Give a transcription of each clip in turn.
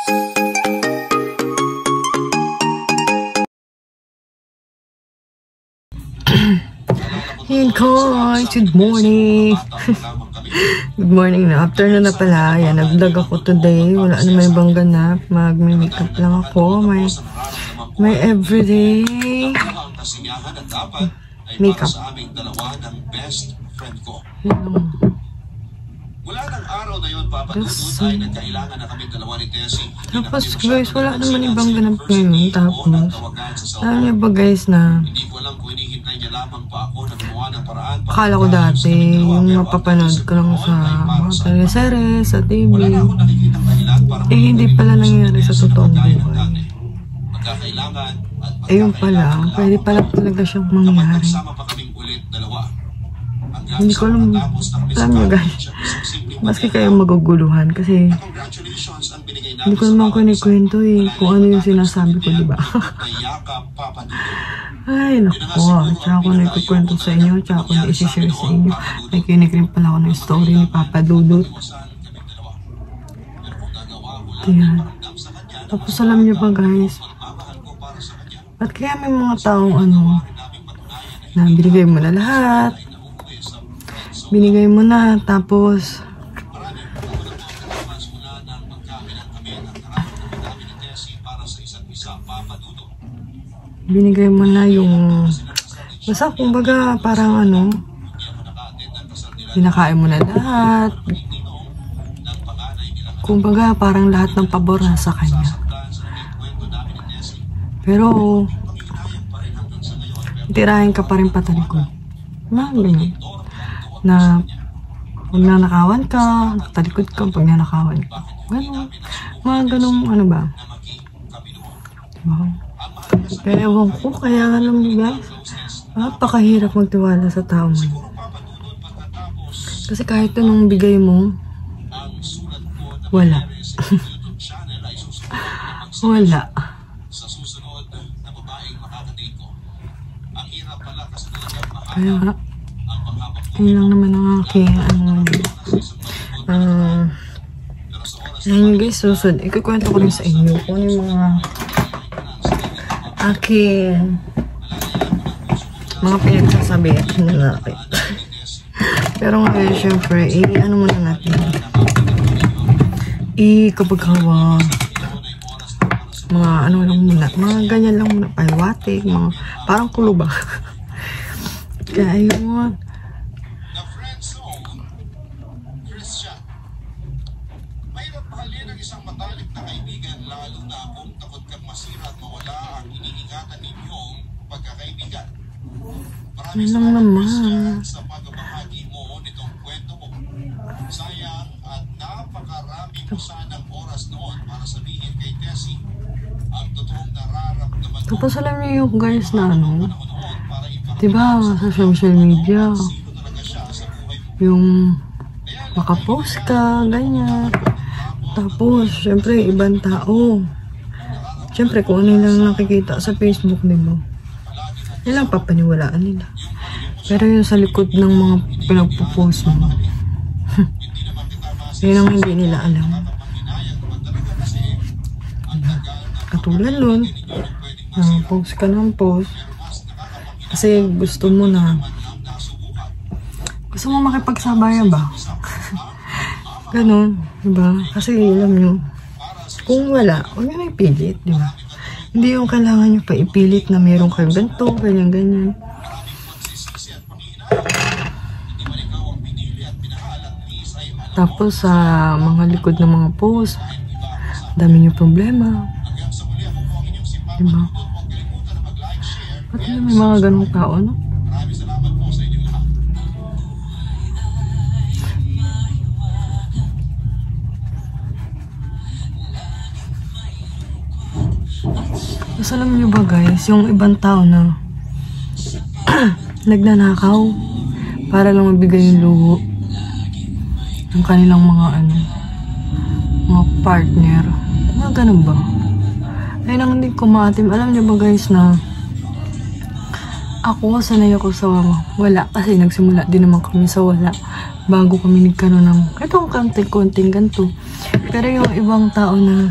Hey guys, good morning. Good morning na. Afternoon na pala. Yan, nag-vlog ako today. Wala na may ibang ganap. Mag-makeup lang ako. May everyday makeup. Yan. Wala nang araw na yun, papadudod ay nagkailangan na kami dalawa ni Tessie. Tapos guys, wala naman ibang ganap ngayon. Tapos, alam niyo ba guys na akala ko dati, yung mapapanood ko lang sa mga teleserye, sa TV. Eh, hindi pala nangyari sa totoong buhay. Eh, yung pala, pwede pala talaga siyang mangyari. Hindi ko alam mo guys. Maski kayo maguguluhan kasi hindi ko naman kunikwento eh kung ano yung sinasabi ko, diba? Ay, naku. Tsaka ko nagkukwento sa inyo, tsaka ko na-share sa inyo. May kinikrim pala ako ng story ni Papa Dudut. Ayan. Tapos alam niyo ba guys, ba't kaya may mga taong ano, na binigay mo na lahat. Binigay mo na, tapos binigay mo na yung basta kumbaga parang ano, pinakain mo na lahat, kumbaga parang lahat ng pabor na sa kanya, pero tirahin ka pa rin patalikod na ganyan, na pag nanakawan ka, talikod ka pag nanakawan ka, gano'n, mga ganong ano ba, diba? Kaya ewan ko, kaya alam mo guys, napakahirap magtiwala sa tao mo. Kasi kahit anong bigay mo, wala. Wala. Kaya, yun lang naman ang aking, ayun guys, susunod. Ikukwento ko rin sa inyo kung ano yung mga akin mga pinagsasabi na natin. Pero ngayon syempre ano muna natin, kapag hawa mga ano lang muna, mga ganyan lang muna, paiwatik, mga parang kuluba. Kaya yun, ano lang naman. Tapos alam niyo yung guys na ano, diba sa social media, yung makapost ka, ganyan. Tapos, syempre, ibang tao. Syempre, kung ano lang nakikita sa Facebook, diba? Yan lang papaniwalaan nila. Pero yung sa likod ng mga pinagpo-post mo, yun ang hindi nila alam. Katulad nun, post ka ng post, kasi gusto mo makipagsabayan ba? Ganun, diba? Kasi alam nyo, kung wala, huwag nyo na ipilit, diba? Hindi yung kailangan nyo pa ipilit na meron kayong ganito, ganyan. Tapos sa mga likod ng mga post, dami nyo problema. Diba? Ba't may mga ganong tao, no? Mas alam nyo ba guys, yung ibang tao na nagnanakaw para lang mabigay yung luho ng kanilang mga mga partner. Mga ganun ba? Ayun ang hindi ko maatim. Alam nyo ba guys na ako, sanay ako sa wala. Kasi nagsimula din naman kami sa wala bago kami nagkaroon ng itong konting ganito. Pero yung ibang tao na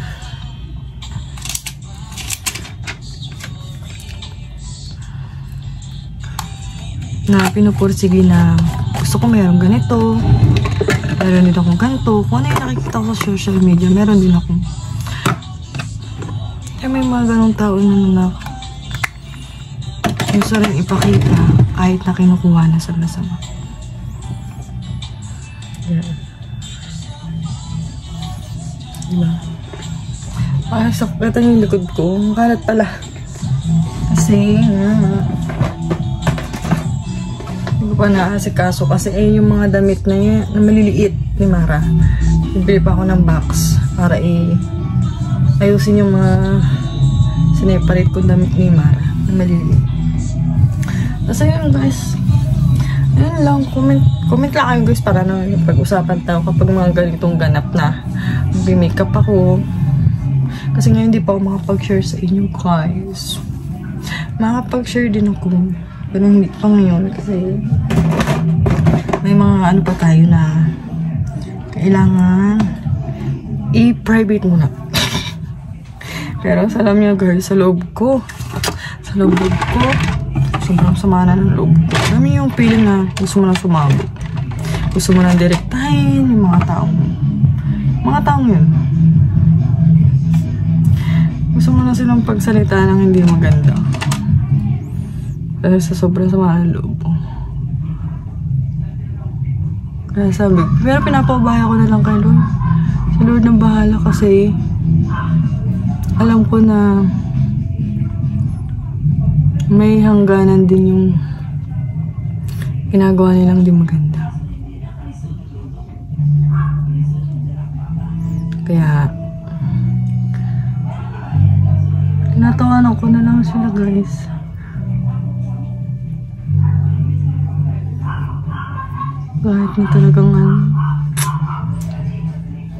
na pinupursige na gusto ko meron ganito, meron din akong ganito. Kung ano yung nakikita ko sa social media, meron din ako. Kaya may mga ganong tao na gusto rin ipakita kahit na kinukuha na sa masama. Yeah. Diba? Ay, sakatan yung likod ko. Kalat pala. Kasi hindi ko pa naasikaso kasi yung mga damit na yun, na maliliit ni Mara. Bibili pa ako ng box para ayusin yung mga sinipalit kong damit ni Mara na maliliit. Kasi yun guys, yun lang, comment lang kayo guys para na pag-usapan tayo kapag mga ganitong ganap na mag-makeup ako. Kasi ngayon hindi pa ako makapag-share sa inyo guys. Makapag-share din ako. Pero hindi pa ngayon kasi may mga ano pa tayo na kailangan i-private muna. Pero alam niyo guys, sa loob ko sobrang sama na ng loob ko. Alam niyo yung feeling na gusto mo na sumabot. Gusto mo na direktahin yung mga taong yun. Gusto mo na silang pagsalita ng hindi maganda. Dahil sa sobrang sama ng loob ko. Kaya sabi, pero pinapabaya ko na lang kay Lord. Si Lord na bahala kasi alam ko na may hangganan din yung ginagawa nilang di maganda. Kaya tinatawanan ko na lang sila guys. Kahit na talagang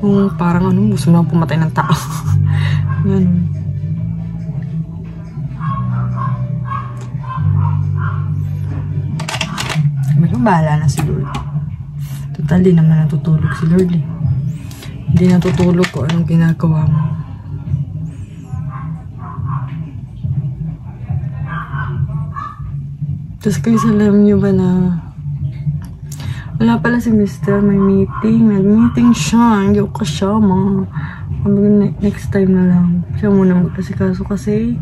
kung parang gusto mo lang pumatay ng tao. Yan. May bahala na si Lord. Total, di naman natutulog si Lord eh. Hindi natutulog ko anong ginagawa mo. Tapos guys, alam nyo ba na wala pala si Mr. May meeting. Nag-meeting siya. Hindi ko kasama. Next time na lang. Siya muna mag-asikaso kasi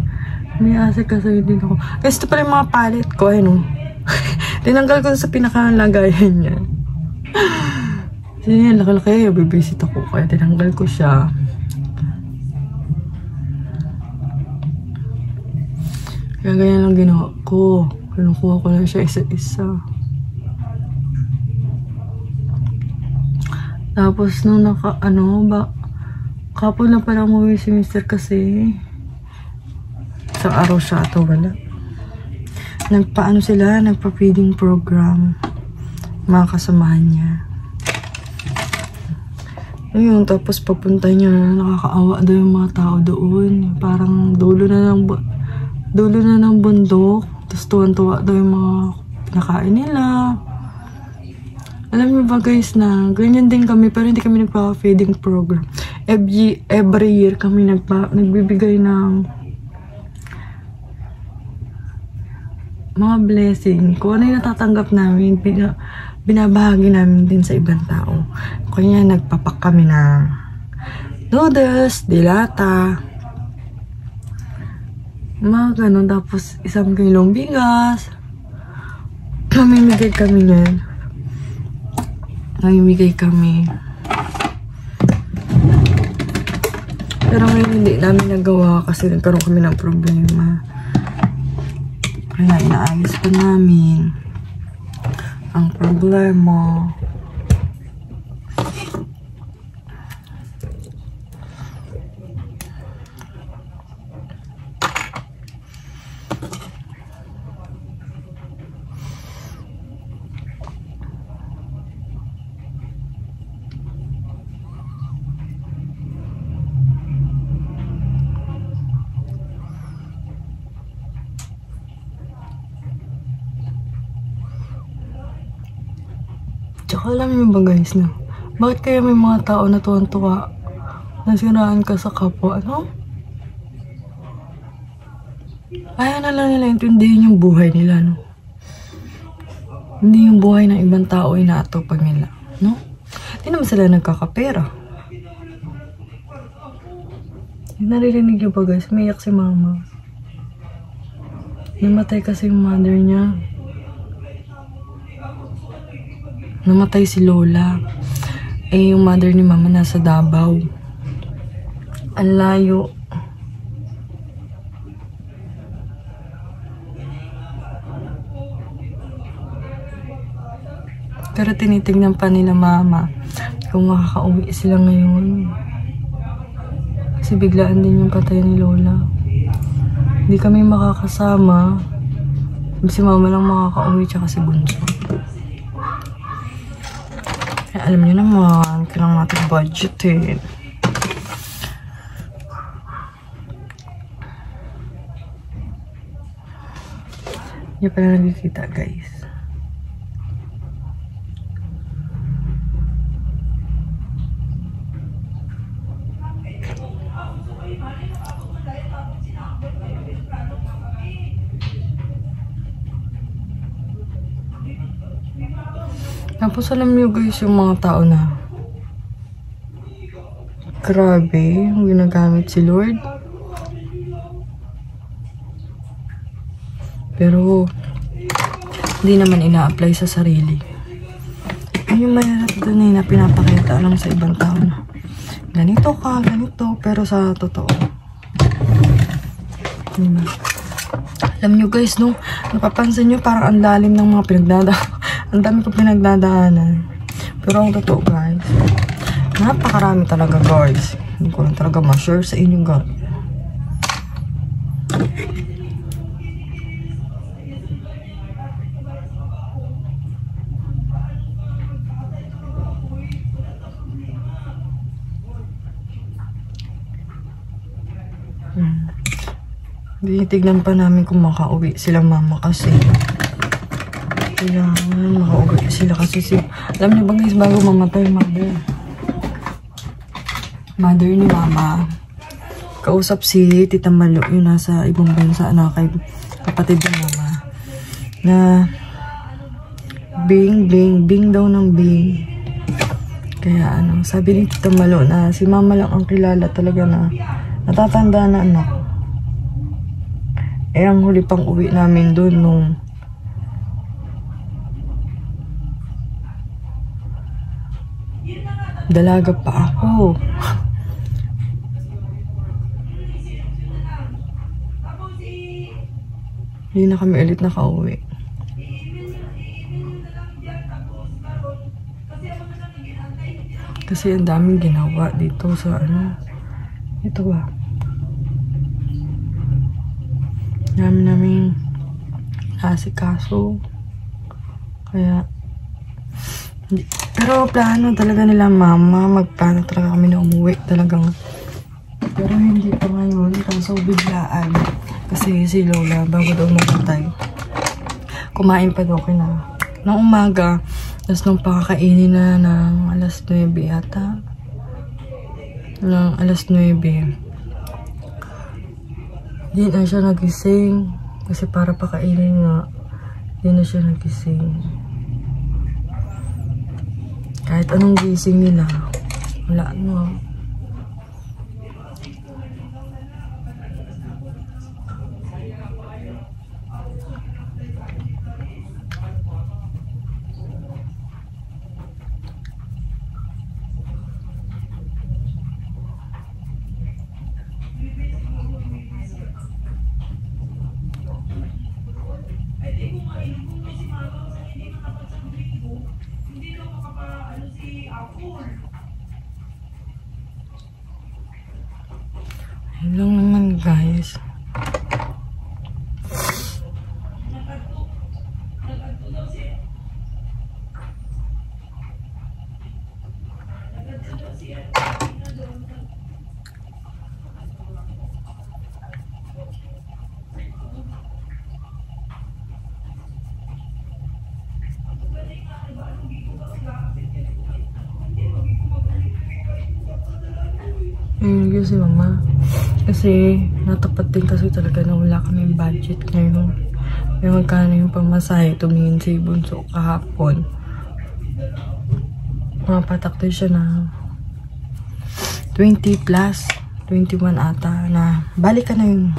may asikaso din ako. Guys, ito pala yung mga palette ko. Ayun. Tinanggal ko sa pinakalagayan niya. Kasi yan, laki-laki. Bibisit ako. Kaya tinanggal ko siya. Kaya ganyan lang ginawa ko. Kinukuha ko lang siya isa-isa. Tapos nung kapon na pala umuwi si Mr. kasi isang araw siya ito wala. Nagpa-feeding program mga kasamahan niya. Ayun, tapos papunta niya, nakakaawa daw yung mga tao doon. Parang dulo na ng bundok. Tapos tuwan-tuwa daw yung mga pinakain nila. Alam niyo ba guys na ganyan din kami pero hindi kami nagpa-feeding program. Every year kami nagbibigay ng mga blessing. Kung ano yung natatanggap namin, binabahagi namin din sa ibang tao. Kaya nagpapak kami ng noodles, dilata, mga ganun. Tapos 1 kilong bigas. Mamimigay kami nun. Namimigay kami. Pero ngayon hindi namin nagawa kasi nagkaroon kami ng problema. Kaya inaayos pa namin ang problema. Tsaka alam niyo ba guys na bakit kaya may mga tao na tuwan-tuwa na siraan ka sa kapwa, ano? Ayaw na lang nila intindihin yung buhay nila, no? Hindi yung buhay ng ibang tao inaatupag nila. No? Hindi naman sila nagkakapera. Naririnig niyo ba guys? Umiyak si mama. Namatay kasi yung mother niya. Namatay si lola. Eh, yung mother ni mama nasa Davao. Ang layo. Pero tinitignan pa nila mama kung makakauwi sila ngayon. Kasi biglaan din yung patay ni lola. Hindi kami makakasama. Si mama lang makakauwi tsaka si bunso. Kaya alam niyo naman, kailangan natin budget eh. Hindi pala nakikita guys. Tapos alam niyo guys, yung mga tao na grabe, yung ginagamit si Lord. Pero hindi naman ina-apply sa sarili. Yung mahirap doon na pinapakita lang sa ibang tao na ganito ka, ganito, pero sa totoo. Diba? Alam nyo guys, no, napapansin nyo parang ang lalim ng mga pinagdadaanan. Ang dami ko pinagdadaanan. Pero ang totoo guys, napakarami talaga guys. Hindi ko lang talaga ma-share sa inyo guys. Tinitignan pa namin kung makauwi sila mama kasi kailangan makauwi sila kasi alam niyo ba guys, bago mamatay mother ni mama, kausap si Tita Malo, yung nasa ibang bansa na kay kapatid ni mama, na bing daw ng bing. Kaya ano, sabi ni Tita Malo na si mama lang ang kilala talaga na natatanda na anak. Eh, ang huli pang uwi namin doon nung dalaga pa ako. Hindi na kami ulit nakauwi. Kasi ang daming ginawa dito sa ano. Ito ba? Namin asikaso. Kaya pero plano talaga nila mama, magplano talaga kami na umuwi talagang. Pero hindi pa ngayon, kaso biglaan. Kasi si lola bago daw namatay, kumain pa daw kina ng umaga, tapos nung pakakainin na ng alas 9 yata, ng alas 9, di na siya nagising. Kasi para pakainin nga, di na siya nagising. Kahit anong gising nila, wala no. Yun lang naman guys. Yun si mama. Kasi natapat din kasi talaga na wala kaming budget ngayon. May magkano yung pamasahe, tumingin si Bunso kahapon. Mga patakto siya na 20 plus, 21 ata na balik ka na yun.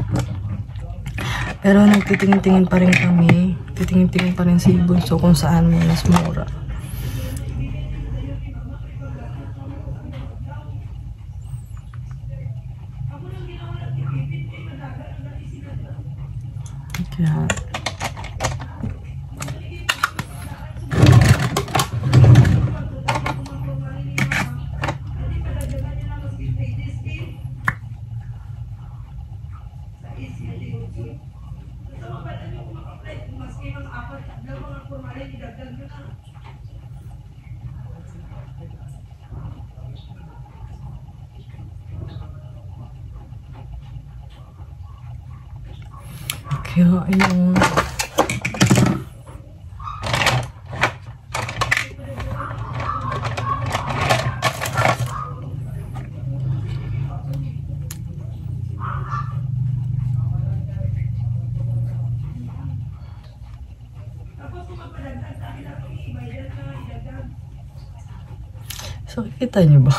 Pero nagtitingin-tingin pa rin kami. Titingin-tingin pa rin si Bunso kung saan mas mura. Kaya ayun. So, kita niyo ba?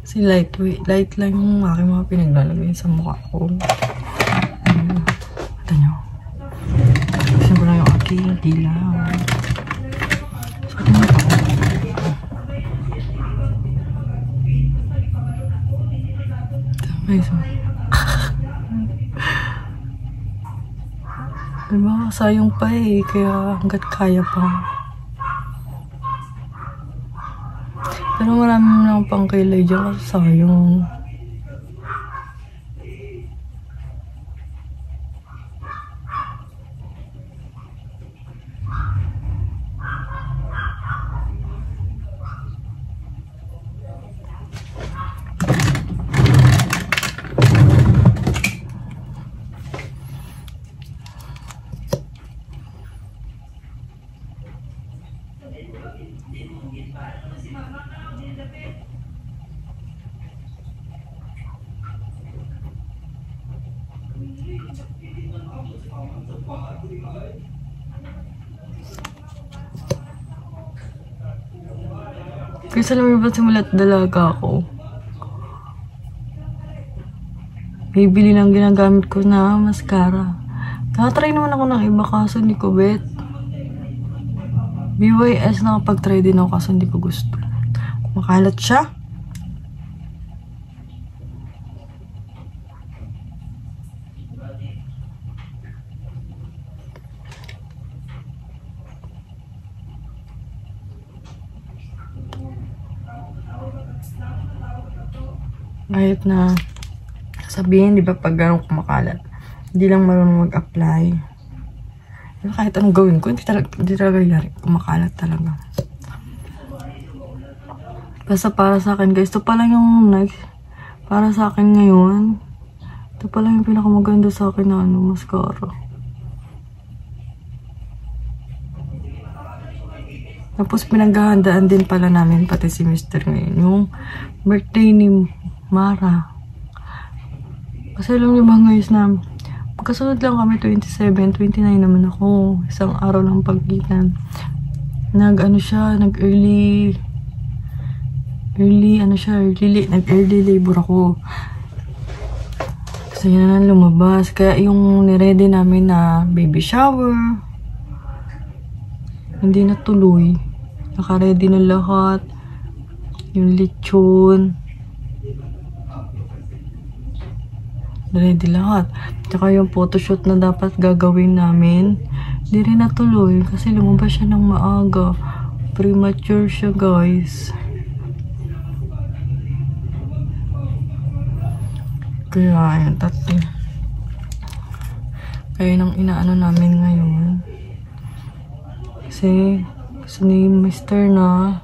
Kasi light lang yung aking mga pinaglalagay sa mukha ko. Kita niyo. Kasi ko lang yung aking dilaw. So, ito na ako. Guys, diba, sayang pa eh. Kaya hanggat kaya pa. Pero marami mo lang pang kilay dyan kasi sayang. Kasi alam mo ba simulat dalaga ako. Bibili lang ginagamit ko na mascara. Nakatry naman ako ng iba kaso hindi ko bet. BYS nakapag-try din ako kaso hindi ko gusto. Kumakalat siya. Kahit na sabihin, di ba, pag gano'ng kumakalat, hindi lang marunong mag-apply. Kahit anong gawin ko, hindi talaga yari. Kumakalat talaga. Basta para sa akin, guys, ito pa lang yung next. Para sa akin ngayon, ito pa lang yung pinakamaganda sa akin na mascara. Tapos pinaghahandaan din pala namin pati si Mr. ngayon. Yung birthday ni Mara. Kasi alam niyo ba guys na magkasunod lang kami 27, 29 naman ako. Isang araw lang pagkitan. Nag-early labor ako. Kasi yun na lumabas. Kaya yung niready namin na baby shower, hindi natuloy. Naka-ready na lahat. Yung lechon. Ready lahat. Tsaka yung photoshoot na dapat gagawin namin, hindi rin natuloy kasi lumabas siya ng maaga. Premature siya, guys. Kaya, ayan, tatlo. Kaya nang inaano namin ngayon. Kasi, gusto ni Mr. na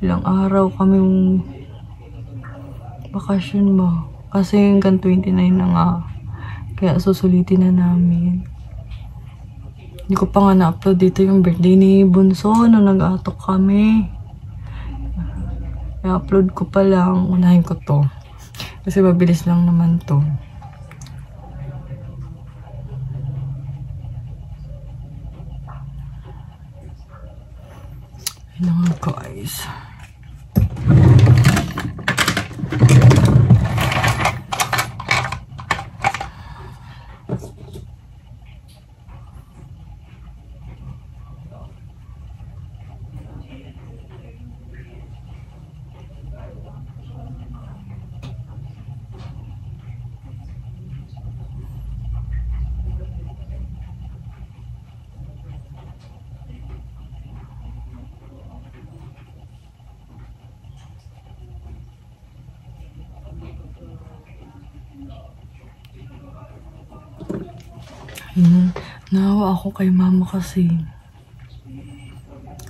ilang araw kaming bakasyon ba? Kasi hanggang 29 na nga. Kaya susulitin na namin. Hindi ko pa nga na-upload dito yung birthday ni Bunso nung nag-atok kami. I-upload ko pa lang. Unahin ko to. Kasi mabilis lang naman to. Yun na nga guys. Naawa ako kay mama kasi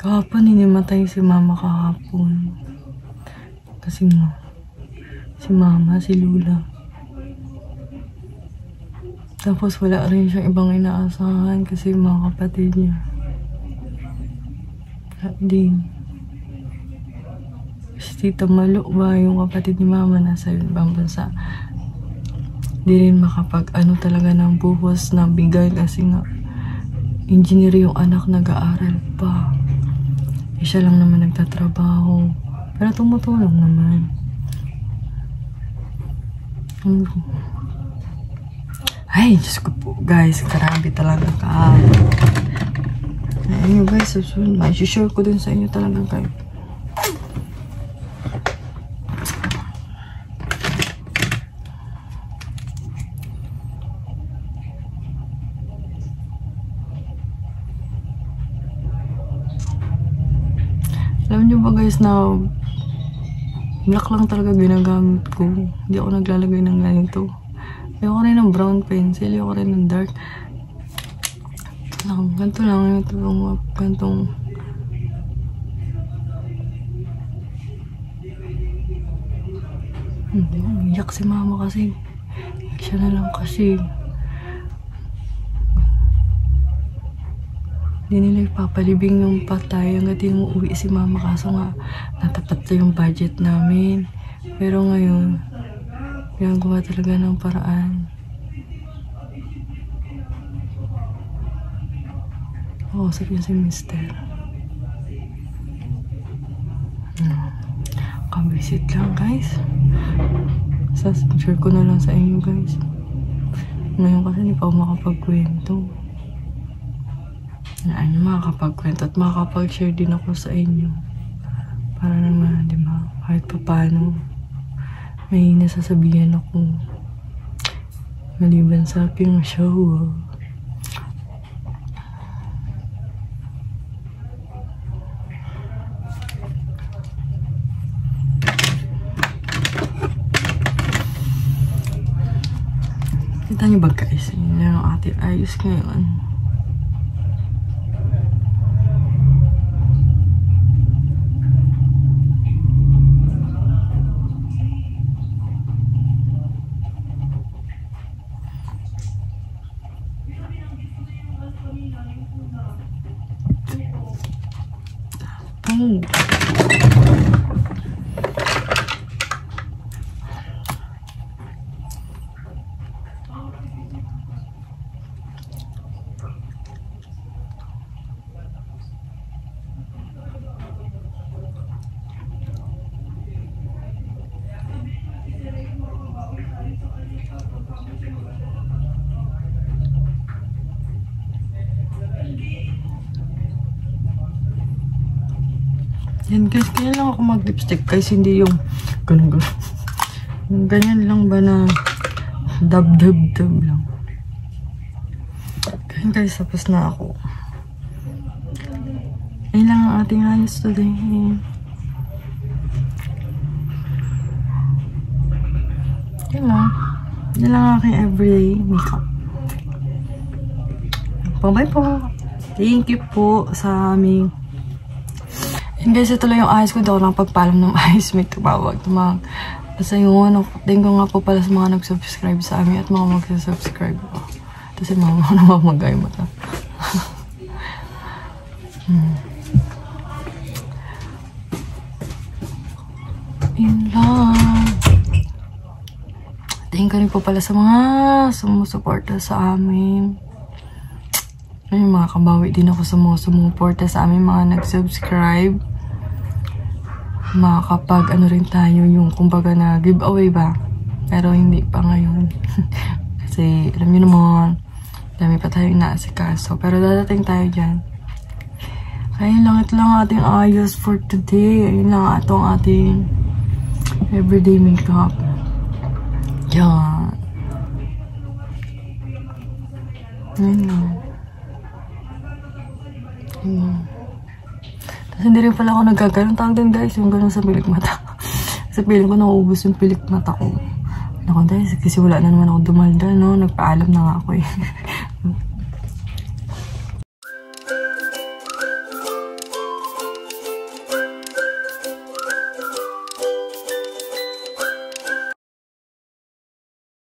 kahapon hinimatay si mama kahapon. Kasi nga, si mama, si Lula. Tapos wala rin siyang ibang inaasahan kasi yung mga kapatid niya. At din, si Tita Malu ba, yung kapatid ni mama nasa ibang bansa. Di rin makapag-ano talaga ng buhos na bigay kasi nga engineer yung anak, nag-aaral pa. Siya lang naman nagtatrabaho. Pero tumutulong naman. Ay, Diyos ko po guys, grabe talaga ka. Ayun guys, may share ko din sa inyo talaga kayo. Alam niyo ba guys na black lang talaga ginagamit ko. Hindi ako naglalagay ng ganito. Ayoko rin ng brown pencil. Ayoko rin ng dark. Ganito lang. Ito lang. Gantong. Iyak si mama kasi. Siya na lang kasi. Hindi nila ipapalibing yung patay hanggat hindi mo uwi si mama kaso nga natapat na yung budget namin. Pero ngayon, ginagawa talaga ng paraan. Oo, sabi niya si Mister. Kabisit lang guys. Share ko na lang sa inyo guys. Ngayon kasi hindi pa ako makapagkwento. Ano, makakapagkwento at makakapag-share din ako sa inyo. Para naman, di ba? Kahit pa paano, may nasasabihan ako. Maliban sa aking show. Kita niyo ba guys? Yun lang ang ating ayos ngayon. Yan guys, kaya lang ako mag-lipstick guys, hindi yung ganun. Yung ganyan lang ba na dab lang. Kaya guys, tapos na ako. Ayun lang ang ating ayos today. Yan lang. Yan lang ang aking everyday makeup. Bye po. Thank you po sa aming. And guys, ito lang yung ayos ko. Hindi ako lang pagpalam ng ayos. May tumawag. Basta yung ano, thank you nga po pala sa mga nag-subscribe sa amin at mga mag-subscribe ko. Kasi mama ko namamagay mata. Yun lang. Thank you rin po pala sa mga sumusuporta sa amin. Ay, mga kabawi din ako sa mga sumusuporta sa amin, mga nag-subscribe. makakapag ano rin tayo yung kumbaga na giveaway ba. Pero hindi pa ngayon. Kasi alam niyo naman, dami pa tayong inaasikaso. Pero dadating tayo dyan. Ayun lang, ito lang ating ayos for today. Ayun lang itong ating everyday makeup. Yan. Ayun lang. Tapos hindi rin pala ako nagkaganon. Tawag din guys, yung gano'n sa pilik mata. Kasi piling ko nauubos yung pilik mata ko. Naku guys, kasi wala na naman ako dumalda, no? Nagpaalam na nga ako eh.